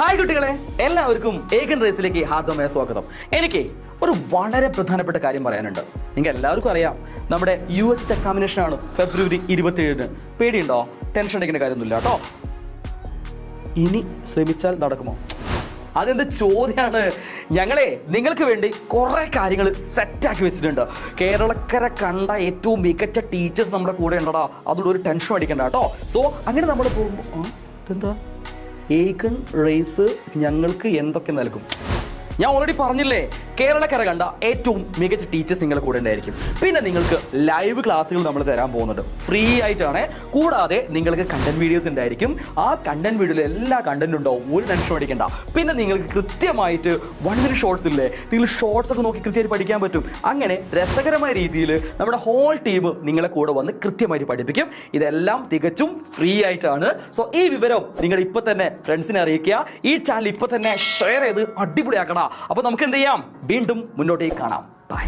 Hi കുട്ടികളെ, എല്ലാവർക്കും ഏകൻ റേസിലേക്ക് ഹാർദവമായ സ്വാഗതം. എനിക്ക് ഒരു വളരെ പ്രധാനപ്പെട്ട കാര്യം പറയാനുണ്ട്. നിങ്ങൾക്ക് എല്ലാവർക്കും അറിയാം, നമ്മുടെ US എക്സാമിനേഷൻ ആണ് ഫെബ്രുവരി 27-ന്. പേടിയുണ്ടോ? ടെൻഷൻ അടിക്കേണ്ട കാര്യമൊന്നുമില്ല കേട്ടോ. ഇനി ശ്രമിച്ചാൽ നടക്കുമോ? അതെന്ത് ചോദ്യമാണ്. ഞങ്ങളെ നിങ്ങൾക്ക് വേണ്ടി കുറെ കാര്യങ്ങൾ സെറ്റാക്കി വെച്ചിട്ടുണ്ട്. കേരളക്കര കണ്ട ഏറ്റവും മികച്ച ടീച്ചേഴ്സ് നമ്മുടെ കൂടെ ഉണ്ടടാ. അതുകൊണ്ട് ഒരു ടെൻഷൻ അടിക്കണ്ട കേട്ടോ. സോ അങ്ങനെ നമ്മൾ പോകുമ്പോൾ എന്താ ഏകൻ റേസ് ഞങ്ങൾക്ക് എന്തൊക്കെ നൽകും? ഞാൻ ഓൾറെഡി പറഞ്ഞില്ലേ, കേരളക്കര കണ്ട ഏറ്റവും മികച്ച ടീച്ചേഴ്സ് നിങ്ങളുടെ കൂടെ ഉണ്ടായിരിക്കും. പിന്നെ നിങ്ങൾക്ക് ലൈവ് ക്ലാസ്സുകൾ നമ്മൾ തരാൻ പോകുന്നുണ്ട്, ഫ്രീ ആയിട്ടാണ്. കൂടാതെ നിങ്ങൾക്ക് കണ്ടന്റ് വീഡിയോസ് ഉണ്ടായിരിക്കും. ആ കണ്ടന്റ് വീഡിയോയിൽ എല്ലാ കണ്ടന്റും ഉണ്ടാവും, ഒരു ടെൻഷൻ അടിക്കണ്ട. പിന്നെ നിങ്ങൾക്ക് കൃത്യമായിട്ട് 1 minute ഷോർട്സ് ഇല്ലേ, നിങ്ങൾ ഷോർട്സ് ഒക്കെ നോക്കി കൃത്യമായിട്ട് പഠിക്കാൻ പറ്റും. അങ്ങനെ രസകരമായ രീതിയിൽ നമ്മുടെ ഹോൾ ടീം നിങ്ങളെ കൂടെ വന്ന് കൃത്യമായിട്ട് പഠിപ്പിക്കും. ഇതെല്ലാം തികച്ചും ഫ്രീ ആയിട്ടാണ്. സോ ഈ വിവരം നിങ്ങൾ ഇപ്പൊ തന്നെ ഫ്രണ്ട്സിനെ അറിയിക്കുക. ഈ ചാനൽ ഇപ്പൊ തന്നെ ഷെയർ ചെയ്ത് അടിപൊളിയാക്കണം. അപ്പൊ നമുക്ക് എന്ത് ചെയ്യാം? വീണ്ടും മുന്നോട്ടേക്ക് കാണാം. ബൈ.